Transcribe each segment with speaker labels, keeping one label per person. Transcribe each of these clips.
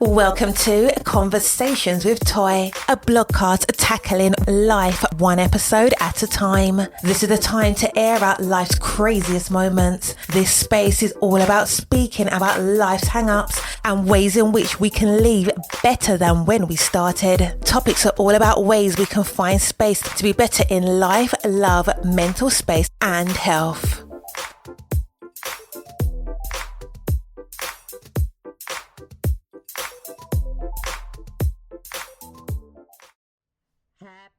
Speaker 1: Welcome to Conversations with Toy, a blogcast tackling life one episode at a time. This is the time to air out life's craziest moments. This space is all about speaking about life's hang-ups and ways in which we can leave better than when we started. Topics are all about ways we can find space to be better in life, love, mental space, and health.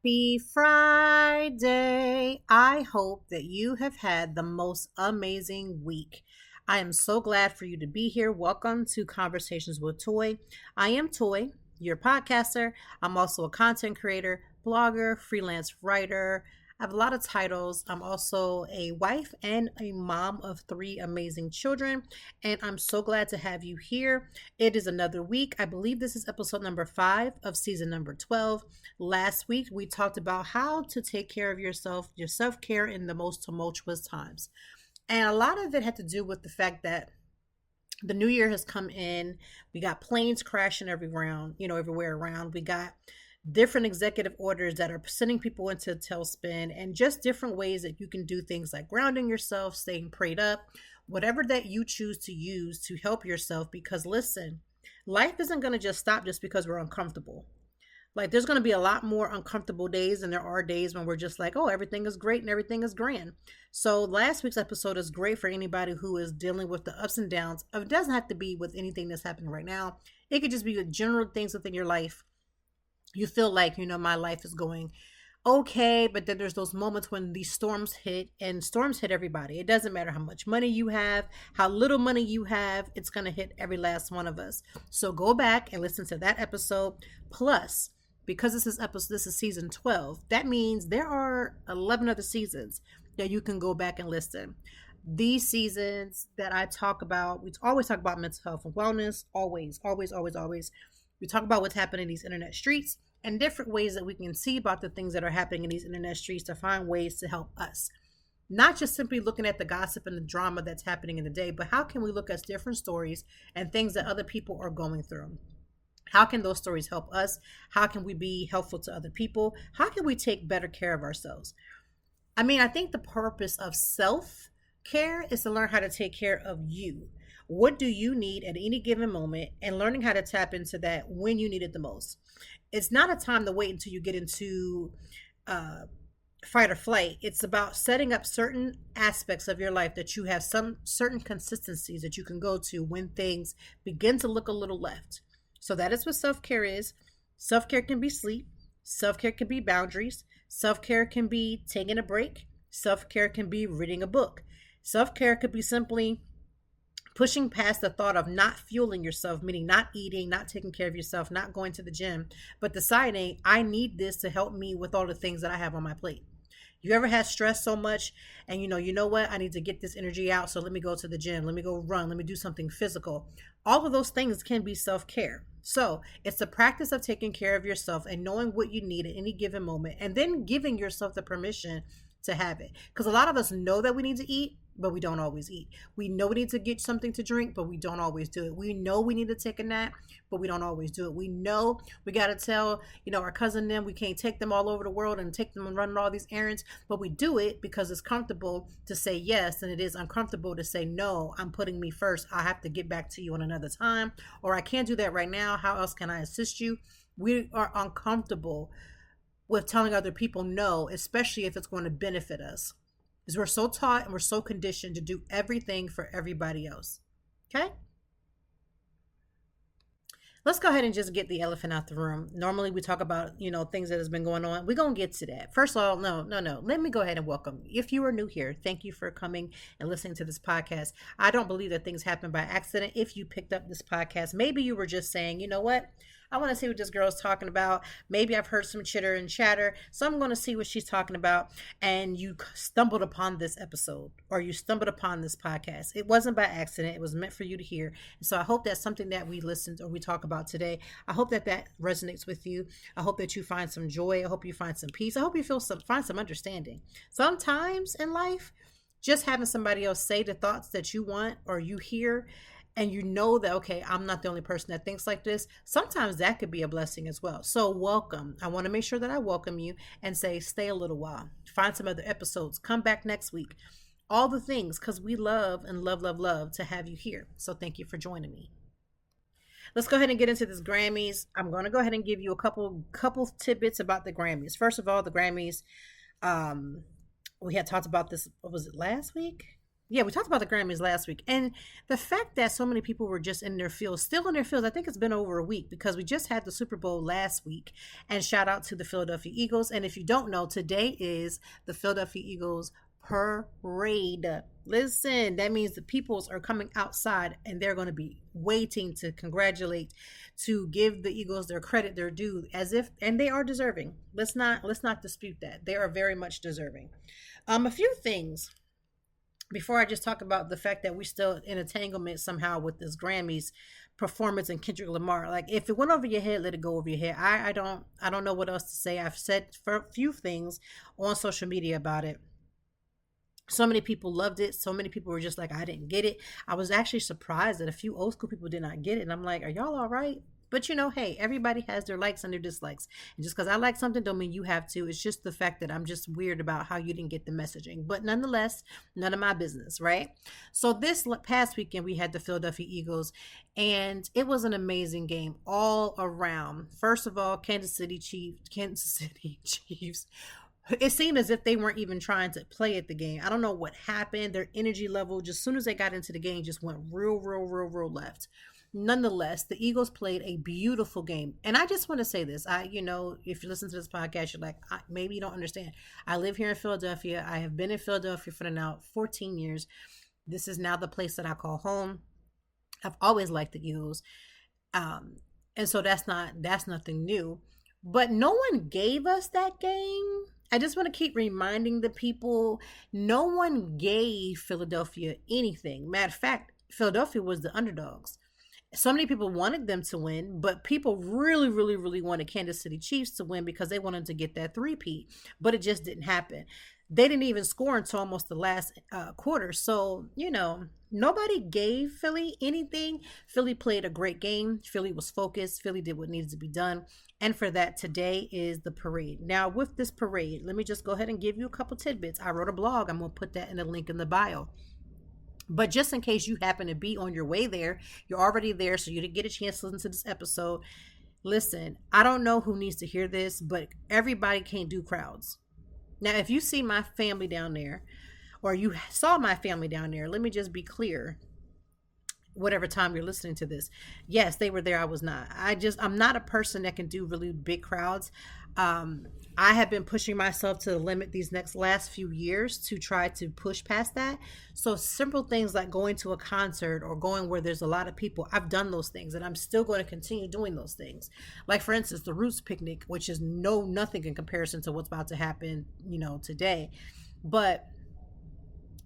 Speaker 2: Happy Friday. I hope that you have had the most amazing week. I am so glad for you to be here. Welcome to Conversations with Toy. I am Toy, your podcaster. I'm also a content creator, blogger, freelance writer. I have a lot of titles. I'm also a wife and a mom of 3 amazing children, and I'm so glad to have you here. It is another week. I believe this is episode number 5 of season number 12. Last week, we talked about how to take care of yourself, your self-care in the most tumultuous times. And a lot of it had to do with the fact that the new year has come in. We got planes crashing everywhere around. We got different executive orders that are sending people into tailspin, and just different ways that you can do things like grounding yourself, staying prayed up, whatever that you choose to use to help yourself. Because listen, life isn't going to just stop just because we're uncomfortable. Like, there's going to be a lot more uncomfortable days, and there are days when we're just like, oh, everything is great and everything is grand. So last week's episode is great for anybody who is dealing with the ups and downs. It doesn't have to be with anything that's happening right now. It could just be with general things within your life. You feel like, my life is going okay, but then there's those moments when these storms hit, and storms hit everybody. It doesn't matter how much money you have, how little money you have, it's going to hit every last one of us. So go back and listen to that episode. Plus, because this is season 12, that means there are 11 other seasons that you can go back and listen. These seasons that I talk about, we always talk about mental health and wellness, always. We talk about what's happening in these internet streets and different ways that we can see about the things that are happening in these internet streets to find ways to help us. Not just simply looking at the gossip and the drama that's happening in the day, but how can we look at different stories and things that other people are going through? How can those stories help us? How can we be helpful to other people? How can we take better care of ourselves? I think the purpose of self-care is to learn how to take care of you. What do you need at any given moment, and learning how to tap into that when you need it the most. It's not a time to wait until you get into fight or flight. It's about setting up certain aspects of your life that you have some certain consistencies that you can go to when things begin to look a little left. So that is what self-care is. Self-care can be sleep. Self-care can be boundaries. Self-care can be taking a break. Self-care can be reading a book. Self-care could be simply pushing past the thought of not fueling yourself, meaning not eating, not taking care of yourself, not going to the gym, but deciding I need this to help me with all the things that I have on my plate. You ever had stress so much and you know what? I need to get this energy out. So let me go to the gym. Let me go run. Let me do something physical. All of those things can be self-care. So it's the practice of taking care of yourself and knowing what you need at any given moment, and then giving yourself the permission to have it. Because a lot of us know that we need to eat, but we don't always eat. We know we need to get something to drink, but we don't always do it. We know we need to take a nap, but we don't always do it. We know we got to tell, our cousin them we can't take them all over the world and take them and run all these errands, but we do it because it's comfortable to say yes, and it is uncomfortable to say no. I'm putting me first. I have to get back to you on another time, or I can't do that right now. How else can I assist you? We are uncomfortable with telling other people no, especially if it's going to benefit us. Because we're so taught and we're so conditioned to do everything for everybody else. Okay? Let's go ahead and just get the elephant out the room. Normally we talk about, things that has been going on. We're going to get to that. First of all, no. Let me go ahead and welcome. If you are new here, thank you for coming and listening to this podcast. I don't believe that things happen by accident. If you picked up this podcast, maybe you were just saying, you know what? I want to see what this girl's talking about. Maybe I've heard some chitter and chatter, so I'm going to see what she's talking about. And you stumbled upon this episode, or you stumbled upon this podcast. It wasn't by accident. It was meant for you to hear. And so I hope that's something that we listened or we talk about today. I hope that resonates with you. I hope that you find some joy. I hope you find some peace. I hope you find some understanding. Sometimes in life, just having somebody else say the thoughts that you want or you hear and you know that, okay, I'm not the only person that thinks like this, sometimes that could be a blessing as well. So welcome. I want to make sure that I welcome you and say, stay a little while, find some other episodes, come back next week, all the things, because we love and love to have you here. So thank you for joining me. Let's go ahead and get into this Grammys. I'm going to go ahead and give you a couple tidbits about the Grammys. First of all, the Grammys, um, we had talked about this, what was it, last week? Yeah, we talked about the Grammys last week. And the fact that so many people were just in their fields, still in their fields, I think it's been over a week because we just had the Super Bowl last week. And shout out to the Philadelphia Eagles. And if you don't know, today is the Philadelphia Eagles parade. Listen, that means the peoples are coming outside and they're going to be waiting to congratulate, to give the Eagles their credit, their due, as if, and they are deserving. Let's not dispute that. They are very much deserving. A few things before I just talk about the fact that we're still in entanglement somehow with this Grammys performance and Kendrick Lamar. Like, if it went over your head, let it go over your head. I don't know what else to say. I've said a few things on social media about it. So many people loved it. So many people were just like, I didn't get it. I was actually surprised that a few old school people did not get it. And I'm like, are y'all all right? But hey, everybody has their likes and their dislikes. And just because I like something don't mean you have to. It's just the fact that I'm just weird about how you didn't get the messaging. But nonetheless, none of my business, right? So this past weekend, we had the Philadelphia Eagles, and it was an amazing game all around. First of all, Kansas City Chiefs. It seemed as if they weren't even trying to play at the game. I don't know what happened. Their energy level, just as soon as they got into the game, just went real left. Nonetheless, the Eagles played a beautiful game. And I just want to say this. If you listen to this podcast, you're like, maybe you don't understand. I live here in Philadelphia. I have been in Philadelphia for now 14 years. This is now the place that I call home. I've always liked the Eagles. And so that's nothing new. But no one gave us that game. I just want to keep reminding the people, no one gave Philadelphia anything. Matter of fact, Philadelphia was the underdogs. So many people wanted them to win, but people really wanted Kansas City Chiefs to win because they wanted to get that three-peat, but it just didn't happen. They didn't even score until almost the last quarter. So, nobody gave Philly anything. Philly played a great game. Philly was focused. Philly did what needed to be done. And for that, today is the parade. Now, with this parade, let me just go ahead and give you a couple tidbits. I wrote a blog. I'm going to put that in the link in the bio. But just in case you happen to be on your way there, you're already there, so you didn't get a chance to listen to this episode. Listen, I don't know who needs to hear this, but everybody can't do crowds. Now, if you see my family down there, or you saw my family down there, let me just be clear. Whatever time you're listening to this, yes, they were there. I was not. I'm not a person that can do really big crowds. I have been pushing myself to the limit these last few years to try to push past that. So simple things like going to a concert or going where there's a lot of people, I've done those things and I'm still going to continue doing those things. Like, for instance, the Roots picnic, which is nothing in comparison to what's about to happen, today. But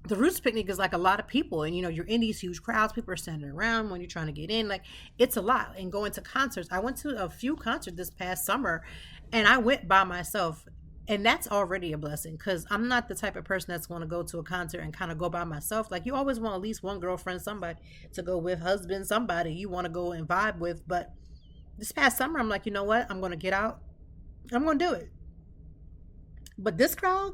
Speaker 2: the Roots picnic is like a lot of people, and you're in these huge crowds. People are standing around when you're trying to get in. Like, it's a lot. And going to concerts, I went to a few concerts this past summer, and I went by myself, and that's already a blessing because I'm not the type of person that's going to go to a concert and kind of go by myself. Like, you always want at least one girlfriend, somebody to go with, husband, somebody you want to go and vibe with. But this past summer, I'm like, you know what? I'm going to get out. I'm going to do it. But this crowd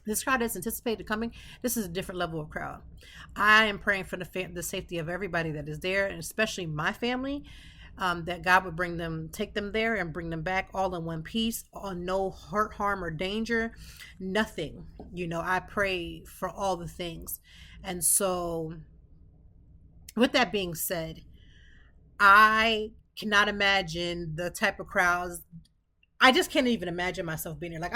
Speaker 2: that's anticipated coming, this is a different level of crowd. I am praying for the safety of everybody that is there, and especially my family, that God would take them there and bring them back all in one piece, on no hurt, harm, or danger, nothing. I pray for all the things. And so with that being said, I cannot imagine the type of crowds. I just can't even imagine myself being there. Like,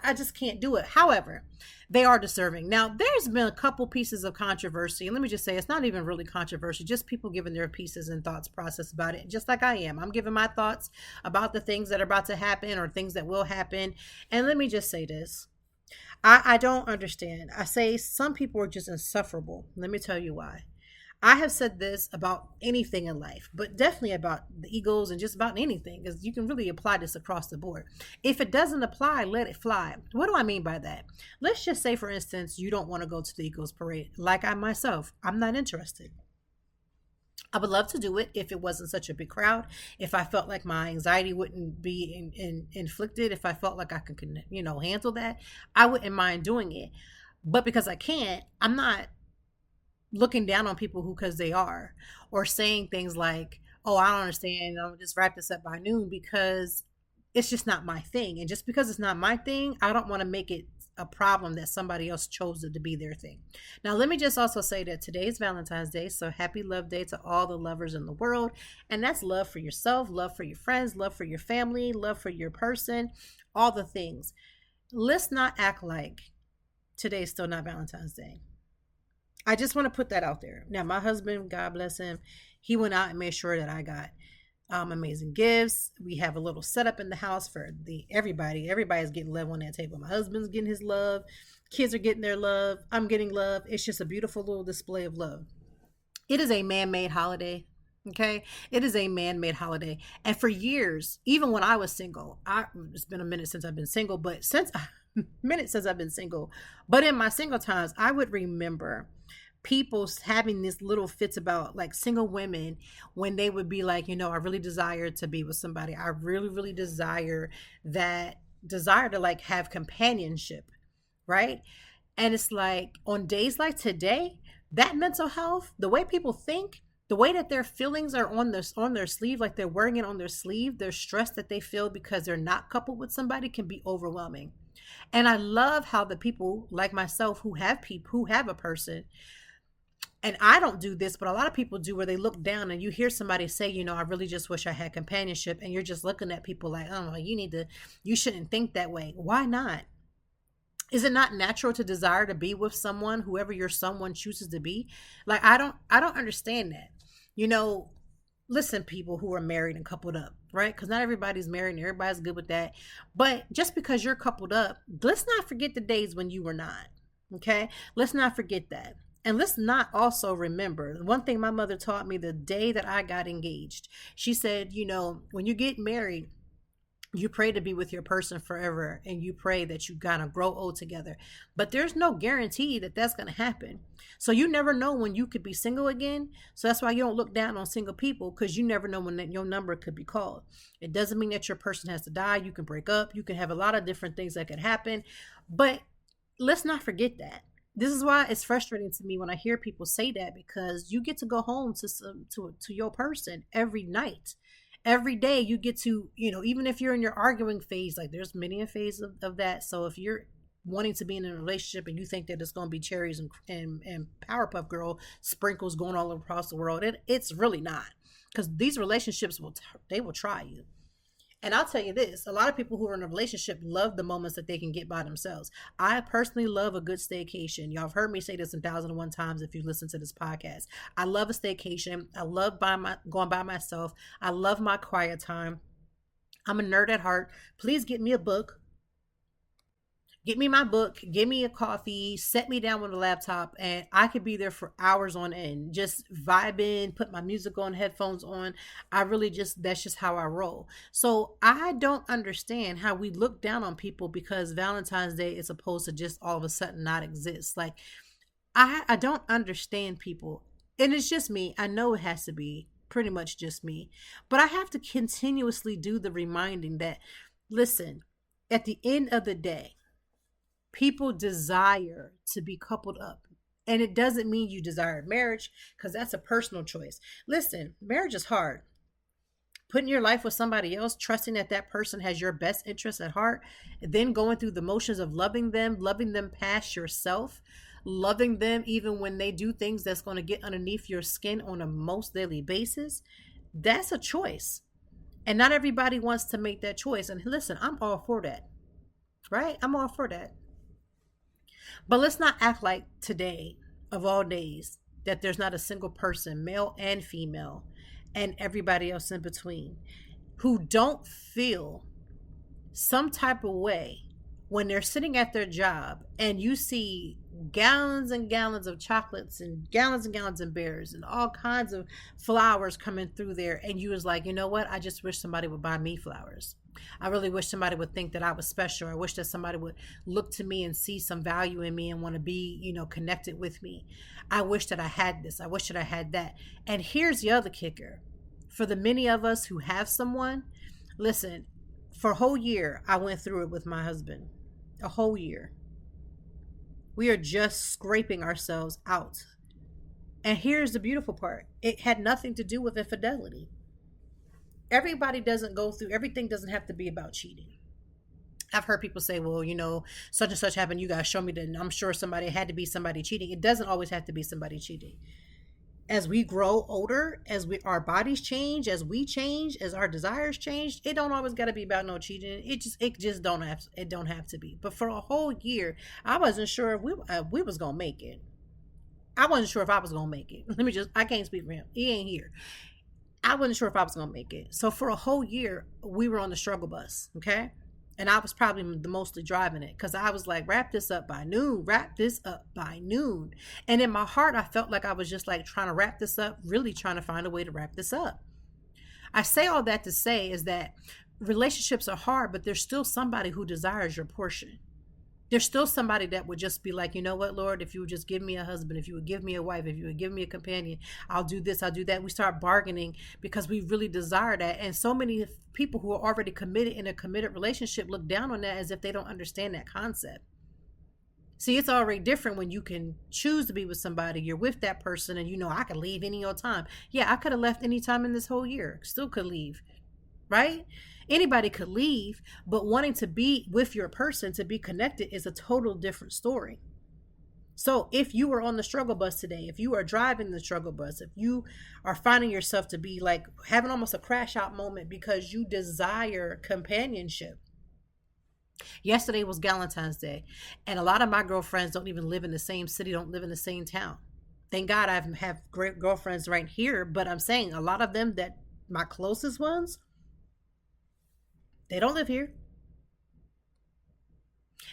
Speaker 2: I just can't do it. However, they are deserving. Now, there's been a couple pieces of controversy. And let me just say, it's not even really controversy, just people giving their pieces and thoughts process about it, just like I am. I'm giving my thoughts about the things that are about to happen or things that will happen. And let me just say this. I don't understand. I say some people are just insufferable. Let me tell you why. I have said this about anything in life, but definitely about the Eagles and just about anything, because you can really apply this across the board. If it doesn't apply, let it fly. What do I mean by that? Let's just say, for instance, you don't want to go to the Eagles parade. Like I myself, I'm not interested. I would love to do it if it wasn't such a big crowd. If I felt like my anxiety wouldn't be inflicted, if I felt like I could, handle that, I wouldn't mind doing it. But because I can't, I'm not looking down on people who, because they are, or saying things like, oh, I don't understand, I'll just wrap this up by noon, because it's just not my thing. And just because it's not my thing, I don't want to make it a problem that somebody else chose it to be their thing. Now, let me just also say that today is Valentine's Day. So happy love day to all the lovers in the world. And that's love for yourself, love for your friends, love for your family, love for your person, all the things. Let's not act like today's still not Valentine's Day. I just want to put that out there. Now, my husband, God bless him, he went out and made sure that I got amazing gifts. We have a little setup in the house for everybody. Everybody's getting love on that table. My husband's getting his love. Kids are getting their love. I'm getting love. It's just a beautiful little display of love. It is a man-made holiday. Okay, it is a man-made holiday. And for years, even when I was single, it's been a minute since I've been single, but since I've been single, but in my single times, I would remember people having this little fits about like single women when they would be like, I really desire to be with somebody. I really, really desire to like have companionship, right? And it's like on days like today, that mental health, the way people think, the way that their feelings are on their sleeve, like they're wearing it on their sleeve, their stress that they feel because they're not coupled with somebody can be overwhelming. And I love how the people like myself who have a person, and I don't do this, but a lot of people do, where they look down and you hear somebody say, I really just wish I had companionship. And you're just looking at people like, oh, you shouldn't think that way. Why not? Is it not natural to desire to be with someone, whoever your someone chooses to be? Like, I don't understand that. Listen, people who are married and coupled up, right? Because not everybody's married and everybody's good with that. But just because you're coupled up, let's not forget the days when you were not. Okay? Let's not forget that. And let's not also remember one thing my mother taught me the day that I got engaged. She said, when you get married, you pray to be with your person forever, and you pray that you kind of grow old together. But there's no guarantee that that's going to happen. So you never know when you could be single again. So that's why you don't look down on single people, because you never know when your number could be called. It doesn't mean that your person has to die. You can break up. You can have a lot of different things that could happen. But let's not forget that. This is why it's frustrating to me when I hear people say that, because you get to go home to your person every night. Every day you get to, even if you're in your arguing phase, like there's many a phase of that. So if you're wanting to be in a relationship and you think that it's going to be cherries and Powerpuff Girl sprinkles going all across the world, it's really not. Because these relationships they will try you. And I'll tell you this, a lot of people who are in a relationship love the moments that they can get by themselves. I personally love a good staycation. Y'all have heard me say this 1,001 times if you listen to this podcast. I love a staycation. I love going by myself. I love my quiet time. I'm a nerd at heart. Please get me a book. Get me my book, give me a coffee, set me down with a laptop, and I could be there for hours on end, just vibing, put my music on, headphones on. That's just how I roll. So I don't understand how we look down on people because Valentine's Day is supposed to just all of a sudden not exist. Like, I don't understand people. And it's just me. I know it has to be pretty much just me. But I have to continuously do the reminding that, listen, at the end of the day, people desire to be coupled up. And it doesn't mean you desire marriage, because that's a personal choice. Listen, marriage is hard. Putting your life with somebody else, trusting that that person has your best interest at heart, and then going through the motions of loving them past yourself, loving them even when they do things that's going to get underneath your skin on a most daily basis, that's a choice. And not everybody wants to make that choice. And listen, I'm all for that, right? I'm all for that. But let's not act like today, of all days, that there's not a single person, male and female, and everybody else in between, who don't feel some type of way when they're sitting at their job and you see gallons and gallons of chocolates and gallons of beers and all kinds of flowers coming through there, and you was like, you know what, I just wish somebody would buy me flowers. I really wish somebody would think that I was special. I wish that somebody would look to me and see some value in me and want to be, connected with me. I wish that I had this. I wish that I had that. And here's the other kicker. For the many of us who have someone, listen, for a whole year, I went through it with my husband. A whole year. We are just scraping ourselves out. And here's the beautiful part. It had nothing to do with infidelity. Everybody doesn't go through, everything doesn't have to be about cheating. I've heard people say, well, such and such happened. You guys show me that. And I'm sure somebody had to be somebody cheating. It doesn't always have to be somebody cheating. As we grow older, our bodies change, as we change, as our desires change, it don't always got to be about no cheating. It just don't have to be. But for a whole year, I wasn't sure if we was gonna make it. I wasn't sure if I was gonna make it. I can't speak for him. He ain't here. I wasn't sure if I was gonna make it. So for a whole year, we were on the struggle bus. Okay. And I was probably the mostly driving it because I was like, wrap this up by noon. And in my heart, I felt like I was just like trying to wrap this up, really trying to find a way to wrap this up. I say all that to say is that relationships are hard, but there's still somebody who desires your portion. There's still somebody that would just be like, you know what, Lord, if you would just give me a husband, if you would give me a wife, if you would give me a companion, I'll do this, I'll do that. We start bargaining because we really desire that. And so many people who are already committed in a committed relationship look down on that as if they don't understand that concept. See, it's already different when you can choose to be with somebody, you're with that person, and I could leave any old time. Yeah, I could have left any time in this whole year, still could leave, right? Anybody could leave, but wanting to be with your person, to be connected, is a total different story. So if you are on the struggle bus today, if you are driving the struggle bus, if you are finding yourself to be like having almost a crash out moment because you desire companionship. Yesterday was Valentine's Day, and a lot of my girlfriends don't even live in the same city, don't live in the same town. Thank God I have great girlfriends right here, but I'm saying a lot of them, that my closest ones, they don't live here.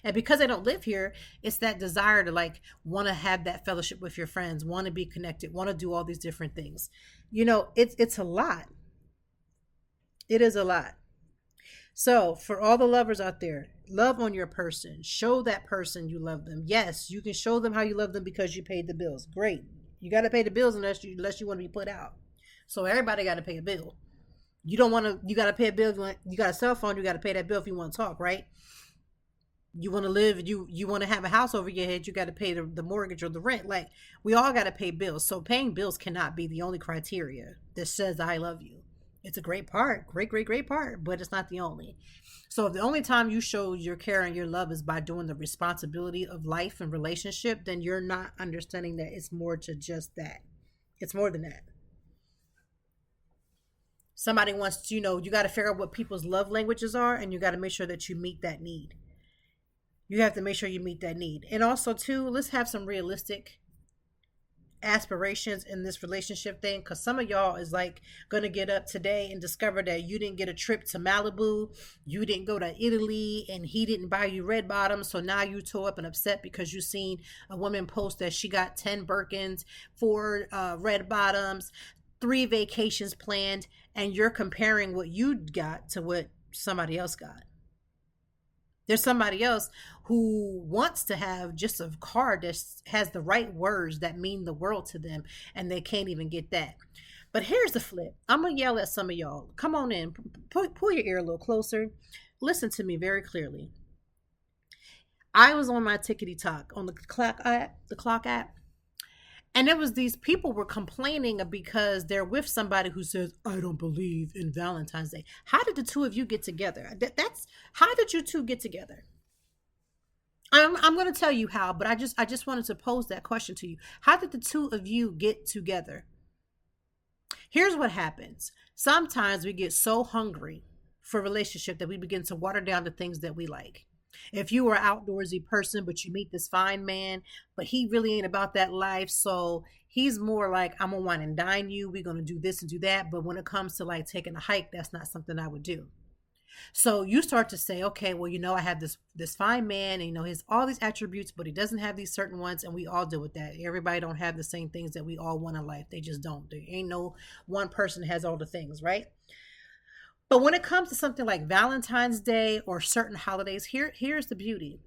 Speaker 2: And because they don't live here, it's that desire to like want to have that fellowship with your friends, want to be connected, want to do all these different things. It's a lot. It is a lot. So for all the lovers out there, love on your person. Show that person you love them. Yes, you can show them how you love them because you paid the bills. Great. You got to pay the bills unless you want to be put out. So everybody got to pay a bill. You got to pay a bill. You got a cell phone, you got to pay that bill if you want to talk, right? You want to live, you want to have a house over your head, you got to pay the mortgage or the rent. Like, we all got to pay bills. So paying bills cannot be the only criteria that says I love you. It's a great part, great part, but it's not the only. So if the only time you show your care and your love is by doing the responsibility of life and relationship, then you're not understanding that it's more to just that. It's more than that. Somebody wants to, you got to figure out what people's love languages are, and you got to make sure that you meet that need. You have to make sure you meet that need. And also, too, let's have some realistic aspirations in this relationship thing, because some of y'all is like going to get up today and discover that you didn't get a trip to Malibu, you didn't go to Italy, and he didn't buy you red bottoms. So now you tore up and upset because you seen a woman post that she got 10 Birkins, 4 red bottoms, 3 vacations planned, and you're comparing what you got to what somebody else got. There's somebody else who wants to have just a car that has the right words that mean the world to them, and they can't even get that. But here's the flip. I'm going to yell at some of y'all. Come on in. Pull your ear a little closer. Listen to me very clearly. I was on my tickety talk on the clock app. And there was these people were complaining because they're with somebody who says, I don't believe in Valentine's Day. How did the two of you get together? How did you two get together? I'm going to tell you how, but I just wanted to pose that question to you. How did the two of you get together? Here's what happens. Sometimes we get so hungry for a relationship that we begin to water down the things that we like. If you are an outdoorsy person, but you meet this fine man, but he really ain't about that life. So he's more like, I'm going to wine and dine you. We're going to do this and do that. But when it comes to like taking a hike, that's not something I would do. So you start to say, okay, well, I have this fine man, and he has all these attributes, but he doesn't have these certain ones, and we all deal with that. Everybody don't have the same things that we all want in life. They just don't. There ain't no one person has all the things, right? But when it comes to something like Valentine's Day or certain holidays, here's the beauty.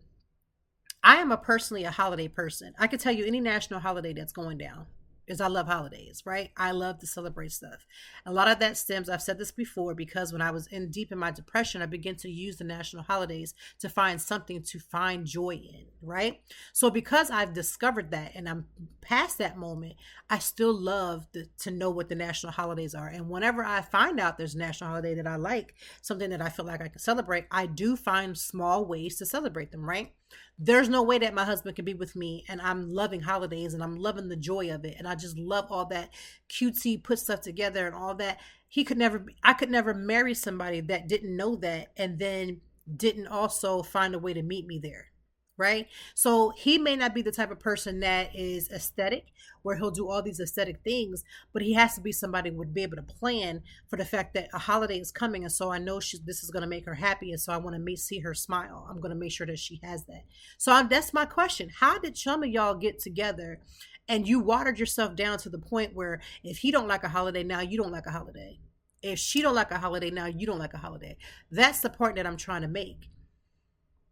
Speaker 2: I am personally a holiday person. I can tell you any national holiday that's going down, is I love holidays, right? I love to celebrate stuff. A lot of that stems, I've said this before, because when I was deep in my depression, I began to use the national holidays to find something to find joy in, right? So because I've discovered that and I'm past that moment, I still love to know what the national holidays are. And whenever I find out there's a national holiday that I like, something that I feel like I can celebrate, I do find small ways to celebrate them, right? There's no way that my husband can be with me and I'm loving holidays and I'm loving the joy of it. And I just love all that cutesy put stuff together and all that. I could never marry somebody that didn't know that and then didn't also find a way to meet me there. Right. So he may not be the type of person that is aesthetic, where he'll do all these aesthetic things, but he has to be somebody who would be able to plan for the fact that a holiday is coming. And so I know this is going to make her happy. And so I want to see her smile. I'm going to make sure that she has that. So that's my question. How did some of y'all get together and you watered yourself down to the point where if he don't like a holiday, now you don't like a holiday. If she don't like a holiday, now you don't like a holiday. That's the point that I'm trying to make.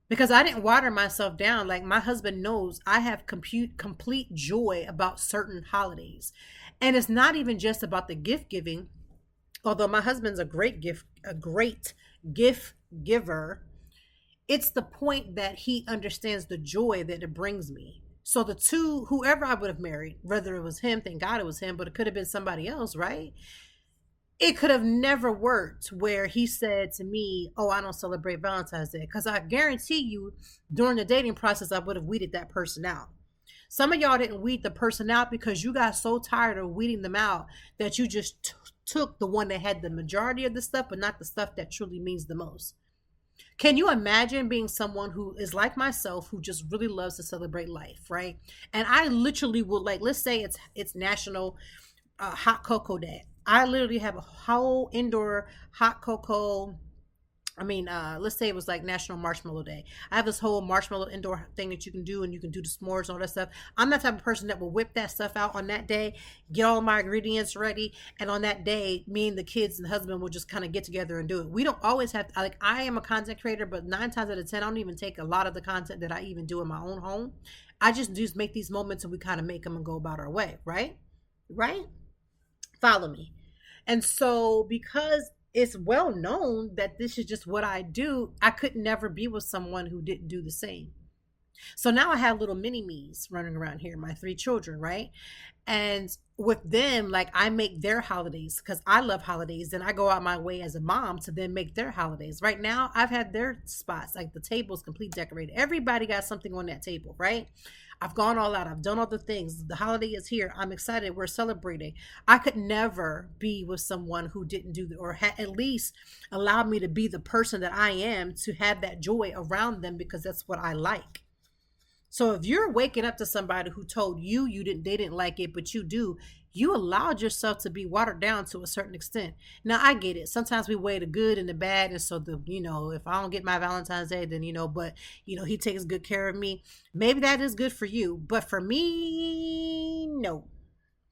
Speaker 2: Because I didn't water myself down. Like, my husband knows I have complete joy about certain holidays. And it's not even just about the gift giving, although my husband's a great gift giver. It's the point that he understands the joy that it brings me. So the two, whoever I would have married, whether it was him, thank God it was him, but it could have been somebody else, right? It could have never worked where he said to me, oh, I don't celebrate Valentine's Day. Because I guarantee you, during the dating process, I would have weeded that person out. Some of y'all didn't weed the person out because you got so tired of weeding them out that you just took the one that had the majority of the stuff, but not the stuff that truly means the most. Can you imagine being someone who is like myself, who just really loves to celebrate life, right? And I literally would, like, let's say it's National Hot Cocoa Day. I literally have a whole indoor hot cocoa. Let's say it was like National Marshmallow Day. I have this whole marshmallow indoor thing that you can do, and you can do the s'mores and all that stuff. I'm that type of person that will whip that stuff out on that day, get all my ingredients ready, and on that day, me and the kids and the husband will just kind of get together and do it. We don't always have to, like, I am a content creator, but 9 times out of 10, I don't even take a lot of the content that I even do in my own home. I just make these moments and we kind of make them and go about our way, right? Right? Follow me. And so because it's well known that this is just what I do, I could never be with someone who didn't do the same. So now I have little mini me's running around here, my 3 children, right? And with them, like, I make their holidays because I love holidays, and I go out my way as a mom to then make their holidays. Right now, I've had their spots, like the table's complete decorated. Everybody got something on that table, right? I've gone all out. I've done all the things. The holiday is here. I'm excited. We're celebrating. I could never be with someone who didn't do that, or at least allow me to be the person that I am, to have that joy around them, because that's what I like. So if you're waking up to somebody who told you they didn't like it, but you do, you allowed yourself to be watered down to a certain extent. Now, I get it. Sometimes we weigh the good and the bad. And so if I don't get my Valentine's Day, then, but he takes good care of me. Maybe that is good for you. But for me, no.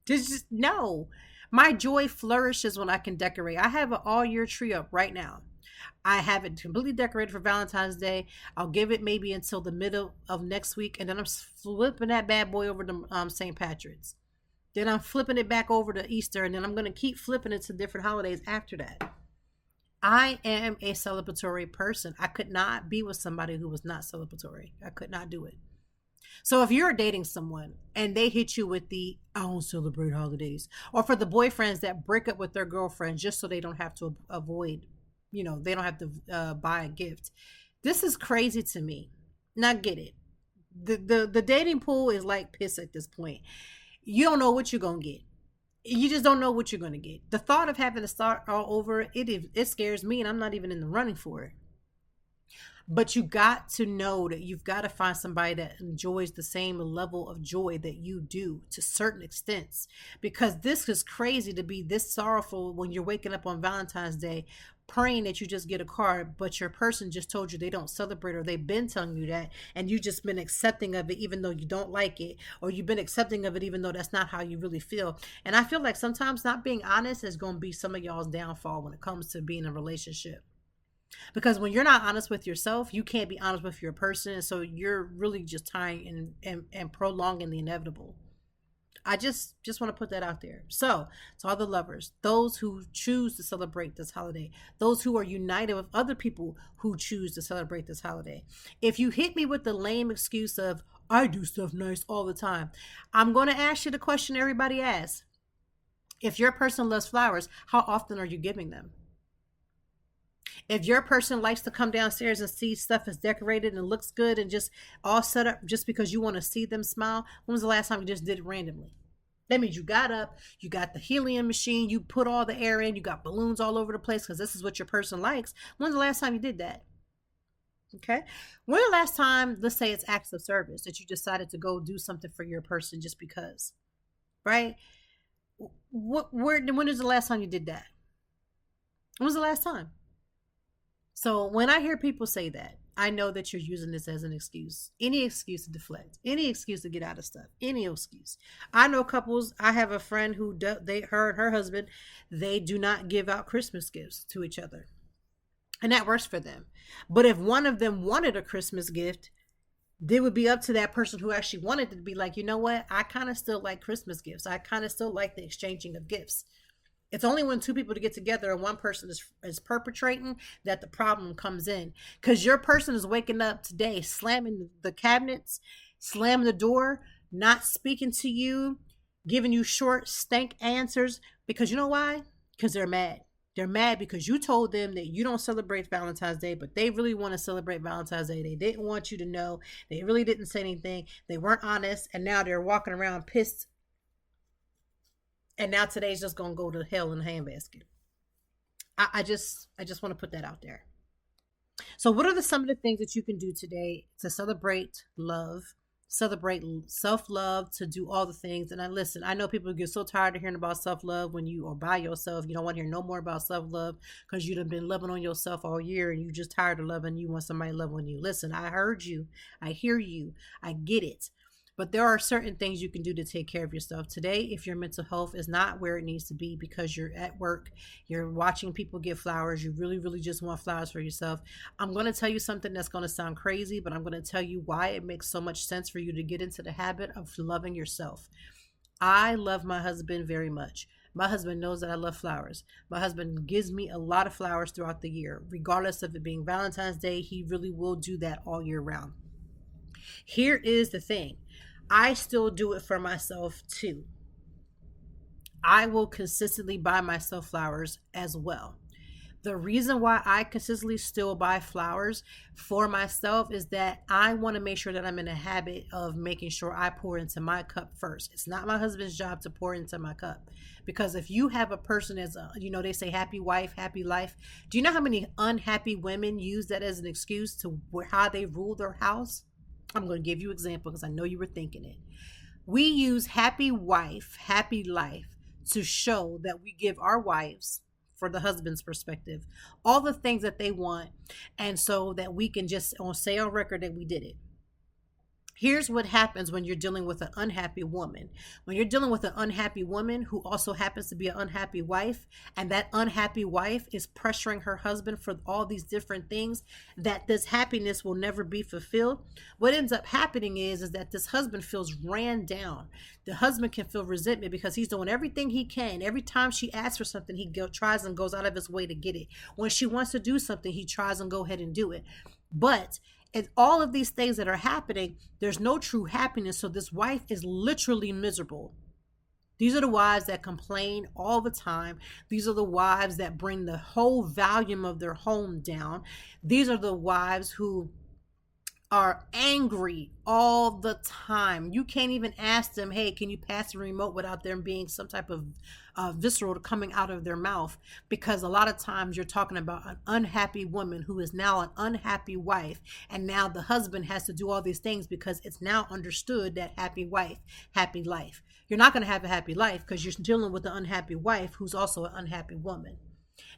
Speaker 2: Just no. My joy flourishes when I can decorate. I have an all year tree up right now. I have it completely decorated for Valentine's Day. I'll give it maybe until the middle of next week, and then I'm flipping that bad boy over to St. Patrick's. Then I'm flipping it back over to Easter, and then I'm going to keep flipping it to different holidays after that. I am a celebratory person. I could not be with somebody who was not celebratory. I could not do it. So if you're dating someone and they hit you with I don't celebrate holidays, or for the boyfriends that break up with their girlfriends just so they don't have to avoid, they don't have to buy a gift. This is crazy to me. Now, get it. The dating pool is like piss at this point. You don't know what you're going to get. You just don't know what you're going to get. The thought of having to start all over, it scares me, and I'm not even in the running for it. But you got to know that you've got to find somebody that enjoys the same level of joy that you do to certain extents. Because this is crazy to be this sorrowful when you're waking up on Valentine's Day praying that you just get a card, but your person just told you they don't celebrate, or they've been telling you that, and you just been accepting of it even though you don't like it, or you've been accepting of it even though that's not how you really feel. And I feel like sometimes not being honest is going to be some of y'all's downfall when it comes to being in a relationship. Because when you're not honest with yourself, you can't be honest with your person. So you're really just tying and prolonging the inevitable. I just want to put that out there. So, to all the lovers, those who choose to celebrate this holiday, those who are united with other people who choose to celebrate this holiday, if you hit me with the lame excuse of, I do stuff nice all the time, I'm going to ask you the question everybody asks. If your person loves flowers, how often are you giving them? If your person likes to come downstairs and see stuff is decorated and looks good and just all set up just because you want to see them smile, when was the last time you just did it randomly? That means you got up, you got the helium machine, you put all the air in, you got balloons all over the place because this is what your person likes. When's the last time you did that? Okay. When the last time, let's say it's acts of service, that you decided to go do something for your person just because, right? When is the last time you did that? When was the last time? So when I hear people say that, I know that you're using this as an excuse. Any excuse to deflect, any excuse to get out of stuff, any excuse. I know couples. I have a friend who her and her husband, they do not give out Christmas gifts to each other, and that works for them. But if one of them wanted a Christmas gift, it would be up to that person who actually wanted it to be like, you know what? I kind of still like Christmas gifts. I kind of still like the exchanging of gifts. It's only when two people to get together and one person is perpetrating that the problem comes in. Because your person is waking up today, slamming the cabinets, slamming the door, not speaking to you, giving you short, stank answers. Because you know why? Because they're mad. They're mad because you told them that you don't celebrate Valentine's Day, but they really want to celebrate Valentine's Day. They didn't want you to know. They really didn't say anything. They weren't honest. And now they're walking around pissed. And now today's just going to go to hell in a handbasket. I just want to put that out there. So what are some of the things that you can do today to celebrate love, celebrate self-love, to do all the things? And I know people get so tired of hearing about self-love when you are by yourself. You don't want to hear no more about self-love because you've been loving on yourself all year and you just tired of loving. You want somebody to love on you. Listen, I heard you. I hear you. I get it. But there are certain things you can do to take care of yourself. Today, if your mental health is not where it needs to be because you're at work, you're watching people get flowers, you really, really just want flowers for yourself, I'm going to tell you something that's going to sound crazy, but I'm going to tell you why it makes so much sense for you to get into the habit of loving yourself. I love my husband very much. My husband knows that I love flowers. My husband gives me a lot of flowers throughout the year. Regardless of it being Valentine's Day, he really will do that all year round. Here is the thing. I still do it for myself too. I will consistently buy myself flowers as well. The reason why I consistently still buy flowers for myself is that I want to make sure that I'm in a habit of making sure I pour into my cup first. It's not my husband's job to pour into my cup. Because if you have a person as they say happy wife, happy life. Do you know how many unhappy women use that as an excuse to how they rule their house? I'm going to give you an example because I know you were thinking it. We use happy wife, happy life to show that we give our wives, for the husband's perspective, all the things that they want. And so that we can just say on record that we did it. Here's what happens when you're dealing with an unhappy woman. When you're dealing with an unhappy woman who also happens to be an unhappy wife, and that unhappy wife is pressuring her husband for all these different things, that this happiness will never be fulfilled. What ends up happening is that this husband feels ran down. The husband can feel resentment because he's doing everything he can. Every time she asks for something, he tries and goes out of his way to get it. When she wants to do something, he tries and go ahead and do it. But and all of these things that are happening, there's no true happiness. So this wife is literally miserable. These are the wives that complain all the time. These are the wives that bring the whole volume of their home down. These are the wives who are angry all the time. You can't even ask them, hey, can you pass the remote without them being some type of visceral coming out of their mouth, because a lot of times you're talking about an unhappy woman who is now an unhappy wife, and now the husband has to do all these things because it's now understood that happy wife, happy life. You're not going to have a happy life because you're dealing with an unhappy wife who's also an unhappy woman.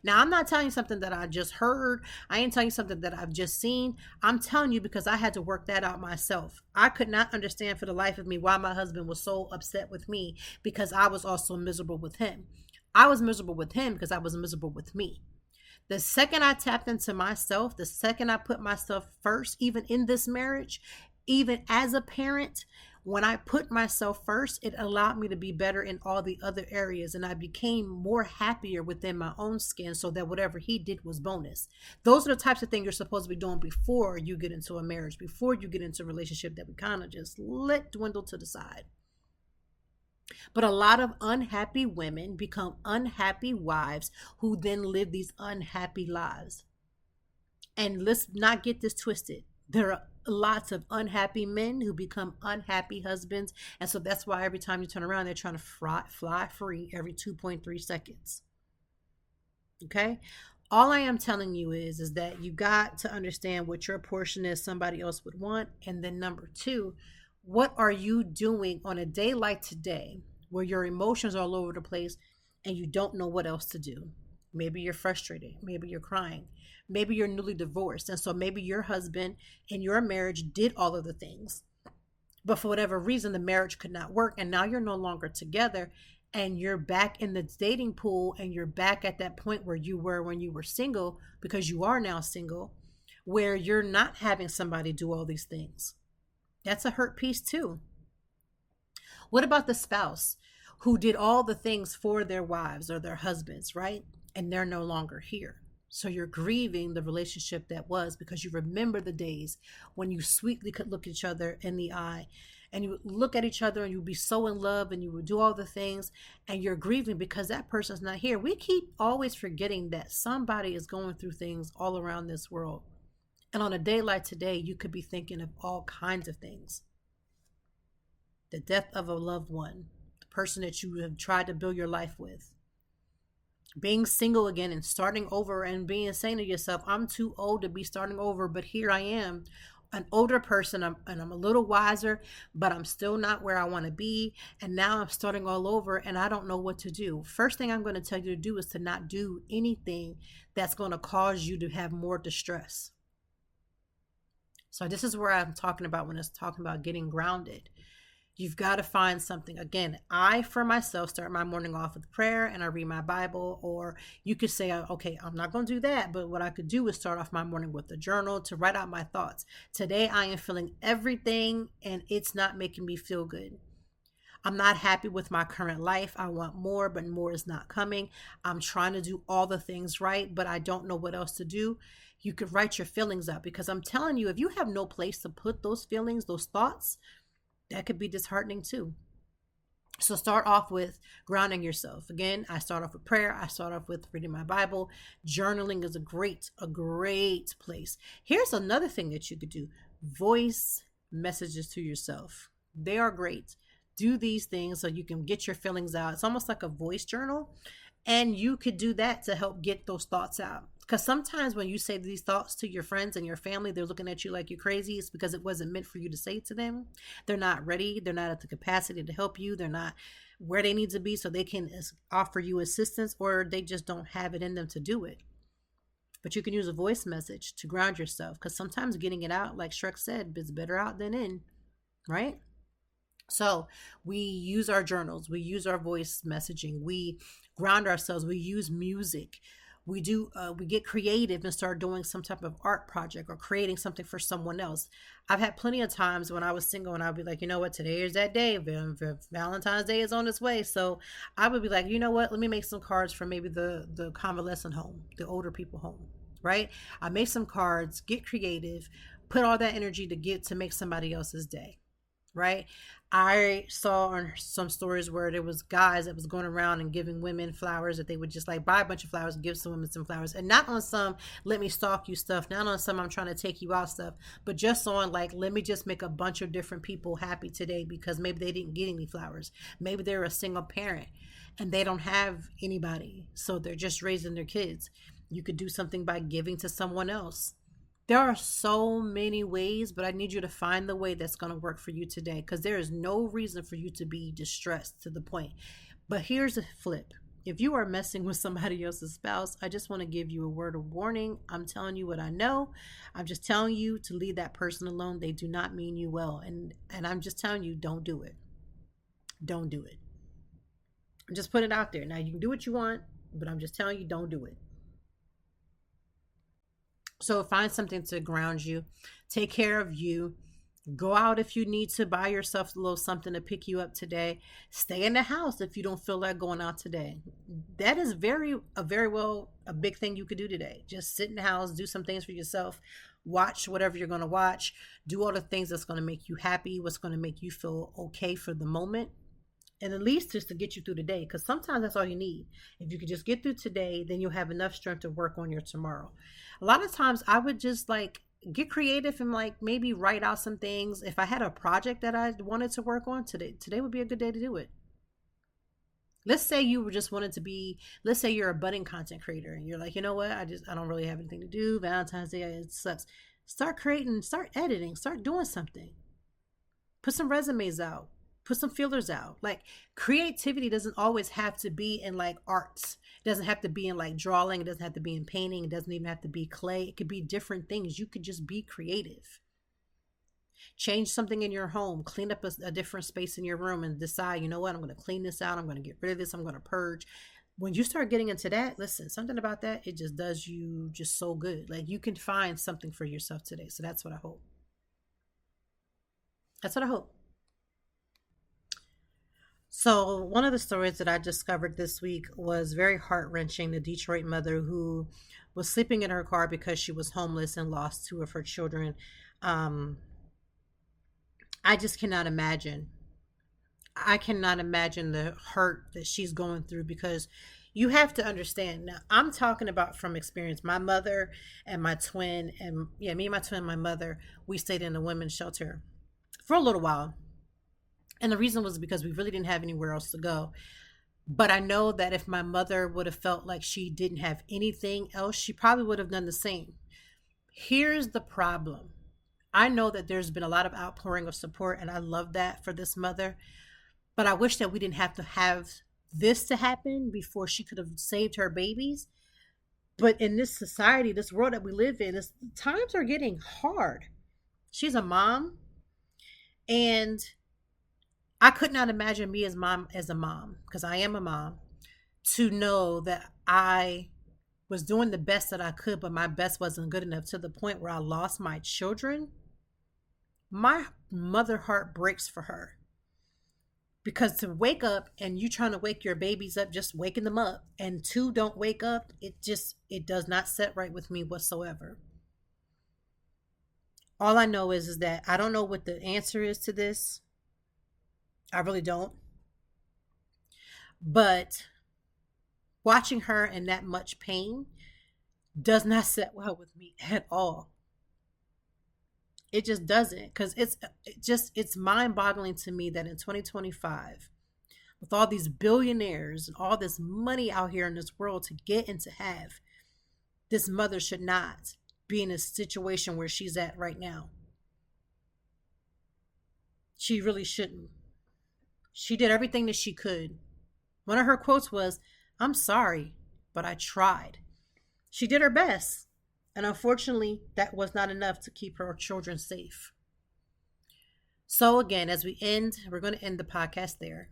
Speaker 2: Now, I'm not telling you something that I just heard. I ain't telling you something that I've just seen. I'm telling you because I had to work that out myself. I could not understand for the life of me why my husband was so upset with me, because I was also miserable with him. I was miserable with him because I was miserable with me. The second I tapped into myself, the second I put myself first, even in this marriage, even as a parent, when I put myself first, it allowed me to be better in all the other areas. And I became more happier within my own skin, so that whatever he did was bonus. Those are the types of things you're supposed to be doing before you get into a marriage, before you get into a relationship that we kind of just let dwindle to the side. But a lot of unhappy women become unhappy wives who then live these unhappy lives. And let's not get this twisted. There are lots of unhappy men who become unhappy husbands. And so that's why every time you turn around, they're trying to fly free every 2.3 seconds. Okay? All I am telling you is that you got to understand what your portion is somebody else would want. And then number two, what are you doing on a day like today where your emotions are all over the place and you don't know what else to do? Maybe you're frustrated. Maybe you're crying. Maybe you're newly divorced. And so maybe your husband in your marriage did all of the things, but for whatever reason, the marriage could not work. And now you're no longer together, and you're back in the dating pool, and you're back at that point where you were when you were single, because you are now single, where you're not having somebody do all these things. That's a hurt piece too. What about the spouse who did all the things for their wives or their husbands, right? And they're no longer here. So you're grieving the relationship that was, because you remember the days when you sweetly could look each other in the eye, and you would look at each other and you'd be so in love and you would do all the things, and you're grieving because that person's not here. We keep always forgetting that somebody is going through things all around this world. And on a day like today, you could be thinking of all kinds of things. The death of a loved one, the person that you have tried to build your life with, being single again and starting over, and saying to yourself, I'm too old to be starting over, but here I am, an older person, and I'm a little wiser, but I'm still not where I want to be. And now I'm starting all over and I don't know what to do. First thing I'm going to tell you to do is to not do anything that's going to cause you to have more distress. So this is where I'm talking about when it's talking about getting grounded. You've got to find something. Again, I, for myself, start my morning off with prayer and I read my Bible. Or you could say, okay, I'm not going to do that. But what I could do is start off my morning with a journal to write out my thoughts. Today, I am feeling everything and it's not making me feel good. I'm not happy with my current life. I want more, but more is not coming. I'm trying to do all the things right, but I don't know what else to do. You could write your feelings out, because I'm telling you, if you have no place to put those feelings, those thoughts, that could be disheartening too. So start off with grounding yourself. Again, I start off with prayer. I start off with reading my Bible. Journaling is a great place. Here's another thing that you could do. Voice messages to yourself. They are great. Do these things so you can get your feelings out. It's almost like a voice journal. And you could do that to help get those thoughts out. Because sometimes when you say these thoughts to your friends and your family, they're looking at you like you're crazy. It's because it wasn't meant for you to say to them. They're not ready. They're not at the capacity to help you. They're not where they need to be so they can offer you assistance, or they just don't have it in them to do it. But you can use a voice message to ground yourself, because sometimes getting it out, like Shrek said, is better out than in, right? So we use our journals, we use our voice messaging, we ground ourselves, we use music, we get creative and start doing some type of art project or creating something for someone else. I've had plenty of times when I was single and I'd be like, you know what, today is that day. Valentine's Day is on its way. So I would be like, you know what, let me make some cards for maybe the convalescent home, the older people home, right? I make some cards, get creative, put all that energy to make somebody else's day. Right? I saw on some stories where there was guys that was going around and giving women flowers, that they would just like buy a bunch of flowers and give some women some flowers. And not on some let me stalk you stuff, not on some I'm trying to take you out stuff, but just on like, let me just make a bunch of different people happy today because maybe they didn't get any flowers. Maybe they're a single parent and they don't have anybody, so they're just raising their kids. You could do something by giving to someone else. There are so many ways, but I need you to find the way that's going to work for you today, because there is no reason for you to be distressed to the point. But here's a flip. If you are messing with somebody else's spouse, I just want to give you a word of warning. I'm telling you what I know. I'm just telling you to leave that person alone. They do not mean you well. And I'm just telling you, don't do it. Don't do it. Just put it out there. Now, you can do what you want, but I'm just telling you, don't do it. So find something to ground you. Take care of you. Go out if you need to. Buy yourself a little something to pick you up today. Stay in the house if you don't feel like going out today. That is a big thing you could do today. Just sit in the house, do some things for yourself. Watch whatever you're going to watch. Do all the things that's going to make you happy, what's going to make you feel okay for the moment. And at least just to get you through the day, because sometimes that's all you need. If you could just get through today, then you'll have enough strength to work on your tomorrow. A lot of times I would just get creative and maybe write out some things. If I had a project that I wanted to work on today would be a good day to do it. Let's say you just wanted to let's say you're a budding content creator and you're like, you know what? I don't really have anything to do. Valentine's Day, it sucks. Start creating, start editing, start doing something. Put some resumes out. Put some feelers out. Creativity doesn't always have to be in arts. It doesn't have to be in drawing. It doesn't have to be in painting. It doesn't even have to be clay. It could be different things. You could just be creative. Change something in your home. Clean up a different space in your room and decide, you know what? I'm going to clean this out. I'm going to get rid of this. I'm going to purge. When you start getting into that, listen, something about that, it just does you just so good. You can find something for yourself today. So that's what I hope. That's what I hope. So one of the stories that I discovered this week was very heart-wrenching. The Detroit mother who was sleeping in her car because she was homeless and lost two of her children. I just cannot imagine. I cannot imagine the hurt that she's going through, because you have to understand. Now, I'm talking about from experience. My mother and my twin, me and my twin and my mother, we stayed in a women's shelter for a little while. And the reason was because we really didn't have anywhere else to go. But I know that if my mother would have felt like she didn't have anything else, she probably would have done the same. Here's the problem. I know that there's been a lot of outpouring of support, and I love that for this mother. But I wish that we didn't have to have this to happen before she could have saved her babies. But in this society, this world that we live in, times are getting hard. She's a mom, and I could not imagine me as a mom, because I am a mom, to know that I was doing the best that I could, but my best wasn't good enough, to the point where I lost my children. My mother heart breaks for her, because to wake up and you trying to wake your babies up, just waking them up, and two don't wake up, it does not set right with me whatsoever. All I know is that I don't know what the answer is to this. I really don't. But watching her in that much pain does not sit well with me at all. It just doesn't, because it's mind-boggling to me that in 2025, with all these billionaires and all this money out here in this world to get and to have, this mother should not be in a situation where she's at right now. She really shouldn't. She did everything that she could. One of her quotes was, "I'm sorry, but I tried." She did her best. And unfortunately, that was not enough to keep her children safe. So again, as we're going to end the podcast there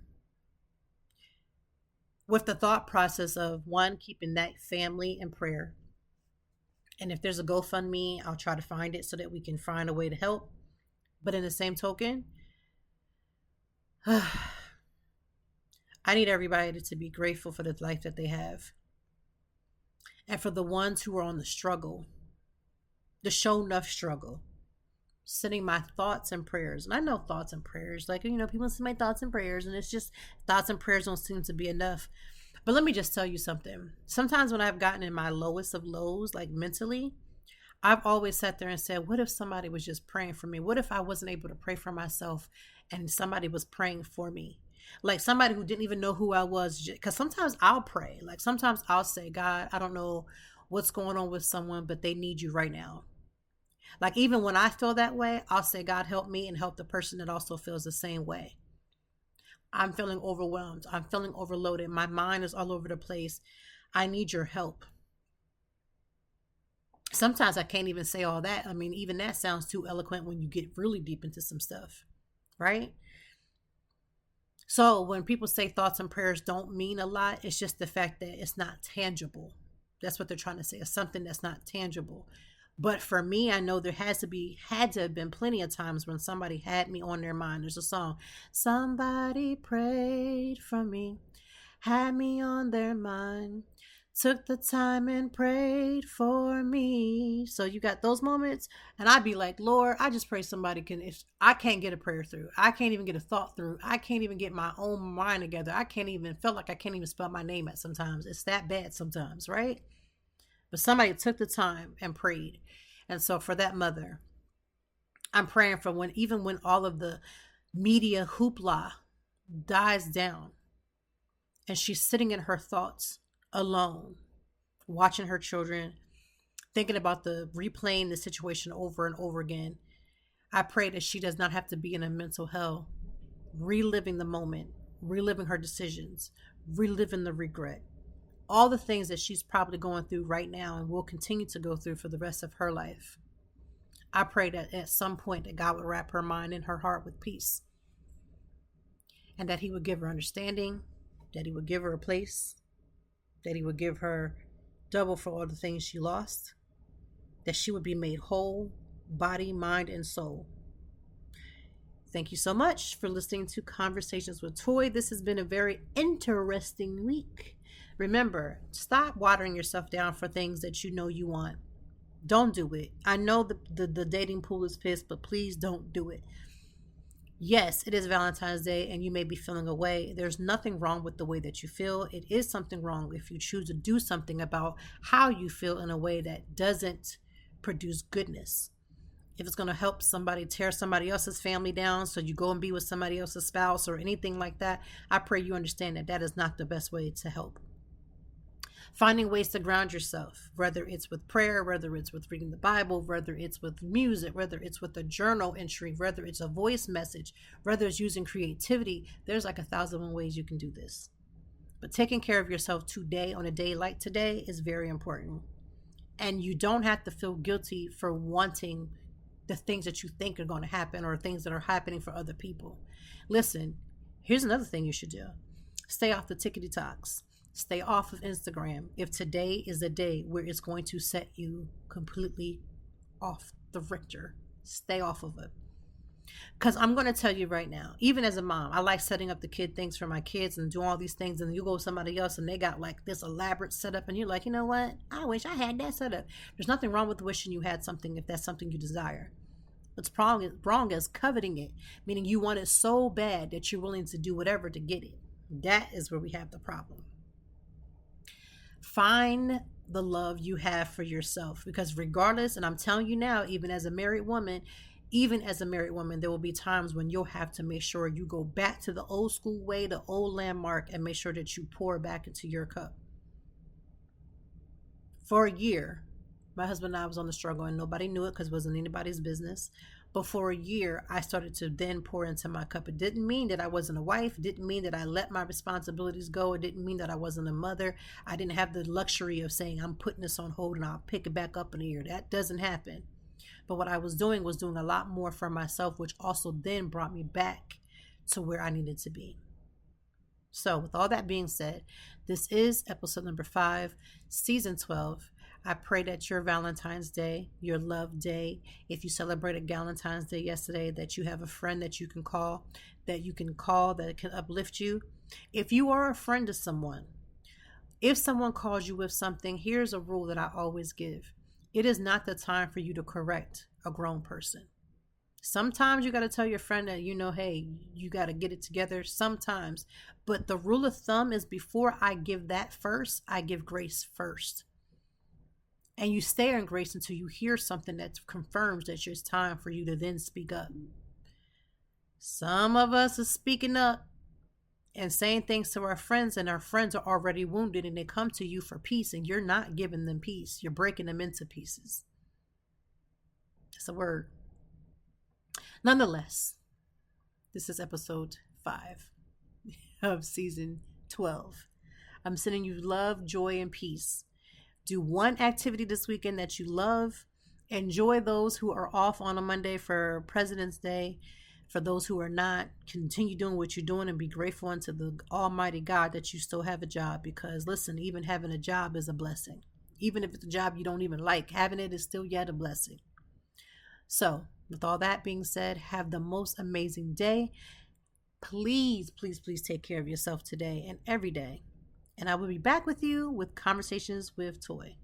Speaker 2: with the thought process of, one, keeping that family in prayer. And if there's a GoFundMe, I'll try to find it so that we can find a way to help. But in the same token, I need everybody to be grateful for the life that they have. And for the ones who are on the struggle, the show enough struggle, sending my thoughts and prayers. And I know thoughts and prayers, people send my thoughts and prayers, and it's just thoughts and prayers don't seem to be enough. But let me just tell you something. Sometimes when I've gotten in my lowest of lows, mentally, I've always sat there and said, what if somebody was just praying for me? What if I wasn't able to pray for myself and somebody was praying for me? Like somebody who didn't even know who I was. Because sometimes I'll pray. Like sometimes I'll say, God, I don't know what's going on with someone, but they need you right now. Like even when I feel that way, I'll say, God, help me and help the person that also feels the same way. I'm feeling overwhelmed. I'm feeling overloaded. My mind is all over the place. I need your help. Sometimes I can't even say all that. I mean, even that sounds too eloquent when you get really deep into some stuff, right? So when people say thoughts and prayers don't mean a lot, it's just the fact that it's not tangible. That's what they're trying to say. It's something that's not tangible. But for me, I know there had to have been plenty of times when somebody had me on their mind. There's a song, somebody prayed for me, had me on their mind, took the time and prayed for me. So you got those moments, and I'd be like, Lord, I just pray somebody can, if I can't get a prayer through, I can't even get a thought through, I can't even get my own mind together, I can't even, feel like I can't even spell my name out sometimes. It's that bad sometimes, right? But somebody took the time and prayed. And so for that mother, I'm praying for when, even when all of the media hoopla dies down and she's sitting in her thoughts alone, watching her children, thinking about replaying the situation over and over again. I pray that she does not have to be in a mental hell, reliving the moment, reliving her decisions, reliving the regret, all the things that she's probably going through right now and will continue to go through for the rest of her life. I pray that at some point that God would wrap her mind and her heart with peace, and that he would give her understanding, that he would give her a place, that he would give her double for all the things she lost, that she would be made whole, body, mind, and soul. Thank you so much for listening to Conversations with Toy. This has been a very interesting week. Remember, stop watering yourself down for things that you know you want. Don't do it. I know the dating pool is pissed, but please don't do it. Yes, it is Valentine's Day and you may be feeling away. There's nothing wrong with the way that you feel. It is something wrong if you choose to do something about how you feel in a way that doesn't produce goodness. If it's going to help somebody tear somebody else's family down so you go and be with somebody else's spouse or anything like that, I pray you understand that that is not the best way to help. Finding ways to ground yourself, whether it's with prayer, whether it's with reading the Bible, whether it's with music, whether it's with a journal entry, whether it's a voice message, whether it's using creativity. There's like 1,001 ways you can do this. But taking care of yourself today, on a day like today, is very important. And you don't have to feel guilty for wanting the things that you think are going to happen or things that are happening for other people. Listen, here's another thing you should do. Stay off the tickety talks. Stay off of Instagram if today is a day where it's going to set you completely off the Richter. Stay off of it. Because I'm going to tell you right now, even as a mom, I like setting up the kid things for my kids and doing all these things. And you go with somebody else and they got like this elaborate setup. And you're like, you know what? I wish I had that setup. There's nothing wrong with wishing you had something if that's something you desire. What's wrong is coveting it, meaning you want it so bad that you're willing to do whatever to get it. That is where we have the problem. Find the love you have for yourself, because regardless, and I'm telling you now, even as a married woman, there will be times when you'll have to make sure you go back to the old school way, the old landmark, and make sure that you pour back into your cup. For a year, my husband and I was on the struggle, and nobody knew it because it wasn't anybody's business. But for a year, I started to then pour into my cup. It didn't mean that I wasn't a wife. It didn't mean that I let my responsibilities go. It didn't mean that I wasn't a mother. I didn't have the luxury of saying, I'm putting this on hold and I'll pick it back up in a year. That doesn't happen. But what I was doing a lot more for myself, which also then brought me back to where I needed to be. So with all that being said, this is episode number 5, season 12. I pray that your Valentine's Day, your love day, if you celebrated Valentine's Day yesterday, that you have a friend that you can call, that can uplift you. If you are a friend to someone, if someone calls you with something, here's a rule that I always give. It is not the time for you to correct a grown person. Sometimes you got to tell your friend that, hey, you got to get it together sometimes. But the rule of thumb is before I give that first, I give grace first. And you stay in grace until you hear something that confirms that it's time for you to then speak up. Some of us are speaking up and saying things to our friends, and our friends are already wounded and they come to you for peace, and you're not giving them peace. You're breaking them into pieces. It's a word. Nonetheless, this is episode 5 of season 12. I'm sending you love, joy, and peace. Do one activity this weekend that you love. Enjoy those who are off on a Monday for President's Day. For those who are not, continue doing what you're doing and be grateful unto the Almighty God that you still have a job. Because listen, even having a job is a blessing. Even if it's a job you don't even like, having it is still yet a blessing. So, with all that being said, have the most amazing day. Please, please, please take care of yourself today and every day. And I will be back with you with Conversations with Toy.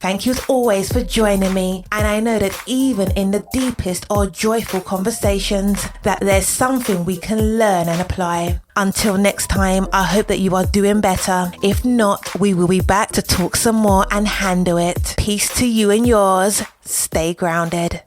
Speaker 1: Thank you as always for joining me, and I know that even in the deepest or joyful conversations that there's something we can learn and apply. Until next time, I hope that you are doing better. If not, we will be back to talk some more and handle it. Peace to you and yours. Stay grounded.